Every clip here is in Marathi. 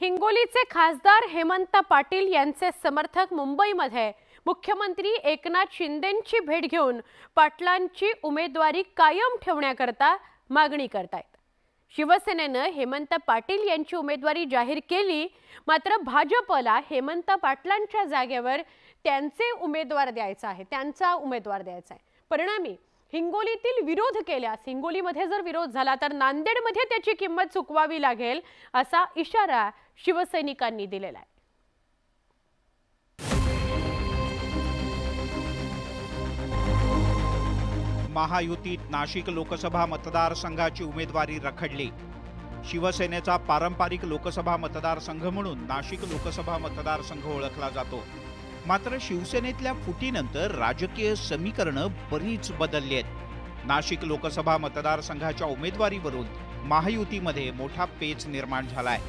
हिंगोलीचे खासदार हेमंत पाटील यांचे समर्थक मुंबईमध्ये मुख्यमंत्री एकनाथ शिंदेंची भेट घेऊन पाटलांची उमेदवारी कायम ठेवण्याकरता मागणी करतायत। शिवसेनेने हेमंत पाटील यांची उमेदवारी जाहीर केली, मात्र भाजपला हेमंत पाटलांच्या जागेवर त्यांचा उमेदवार द्यायचा आहे। परिणामी हिंगोलीतील विरोध केल्यास हिंगोलीमध्ये जर विरोध झाला तर नांदेडमध्ये त्याची किंमत चुकवावी लागेल असा इशारा शिवसैनिकांनी दिलेला आहे। महायुतीत नाशिक लोकसभा मतदारसंघाची उमेदवारी रखडली। शिवसेनेचा पारंपरिक लोकसभा मतदारसंघ म्हणून नाशिक लोकसभा मतदारसंघ ओळखला जातो। मात्र शिवसेनेतल्या फुटीनंतर राजकीय समीकरणं बरीच बदलली आहेत। नाशिक लोकसभा मतदारसंघाच्या उमेदवारीवरून महायुतीमध्ये मोठा पेच निर्माण झालाय।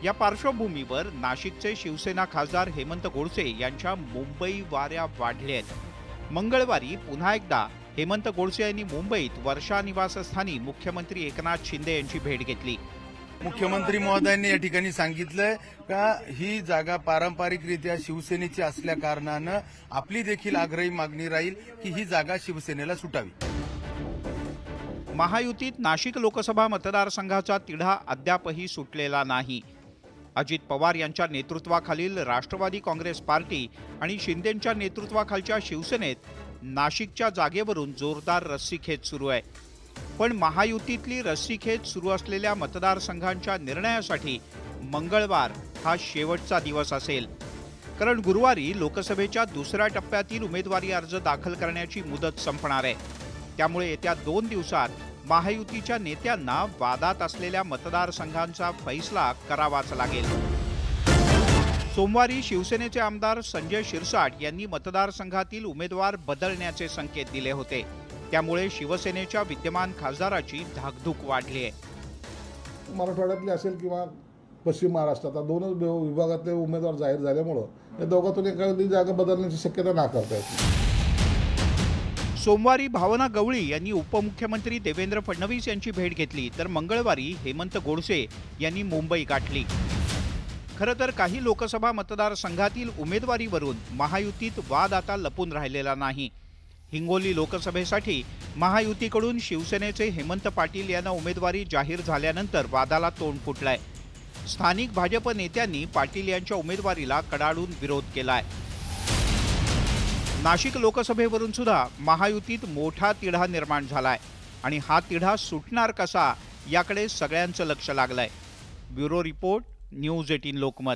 या पार्श्वभूमीवर नाशिकचे शिवसेना खासदार हेमंत गोडसे यांच्या मुंबई वाऱ्या वाढल्या आहेत। मंगळवारी पुन्हा एकदा हेमंत गोडसे यांनी मुंबईत वर्षा निवासस्थानी मुख्यमंत्री एकनाथ शिंदे यांची भेट घेतली। मुख्यमंत्री महोदयांनी या ठिकाणी सांगितलंय का ही जागा पारंपरिकरित्या शिवसेनेची असल्या कारणानं आपली देखील आग्रही मागणी राहील की ही जागा शिवसेनेला सुटावी। महायुतीत नाशिक लोकसभा मतदारसंघाचा तिढा अद्यापही सुटलेला नाही। अजित पवार यांच्या नेतृत्वाखालील राष्ट्रवादी काँग्रेस पार्टी आणि शिंदेंच्या नेतृत्वाखालच्या शिवसेनेत नाशिकच्या जागेवरून जोरदार रस्सीखेच सुरू आहे। पण महायुतीतली रस्सीखेच सुरू असलेल्या मतदारसंघांच्या निर्णयासाठी मंगळवार हा शेवटचा दिवस असेल, कारण गुरुवारी लोकसभेच्या दुसऱ्या टप्प्यातील उमेदवारी अर्ज दाखल करण्याची मुदत संपणार आहे। त्यामुळे येत्या 2 दिवसात महायुतीच्या नेत्यांना वादात असलेल्या मतदारसंघांचा फैसला करावाच लागेल। सोमवारी शिवसेनेचे आमदार संजय शिरसाट यांनी मतदारसंघातील उमेदवार बदलण्याचे संकेत दिले होते। त्यामुळे शिवसेनेच्या विद्यमान खासदाराची धाकधूक वाढली आहे। मराठवाड्यातले असेल किंवा पश्चिम महाराष्ट्रात दोनच विभागातले उमेदवार जाहीर झाल्यामुळे या दोघांतून एखादी जागा बदलण्याची शक्यता नाकारता येते। सोमवारी भावना गवळी यांनी उपमुख्यमंत्री देवेंद्र फडणवीस यांची भेट घेतली, तर मंगळवारी हेमंत गोडसे यांनी मुंबई गाठली। खरं तर काही लोकसभा मतदारसंघातील उमेदवारीवरून महायुतीत वाद आता लपून राहिलेला नाही। हिंगोली लोकसभेसाठी महायुतीकडून शिवसेनेचे हेमंत पाटील यांना उमेदवारी जाहीर झाल्यानंतर वादाला तोंड फुटलंय। स्थानिक भाजप नेत्यांनी पाटील यांच्या उमेदवारीला कडाडून विरोध केलाय। नाशिक लोकसभेवरून सुद्धा महायुतीत मोठा तिढा निर्माण झालाय आणि हा तिढा सुटणार कसा याकडे सगळ्यांचं लक्ष लागलंय। Bureau report, news 18 Lokmat.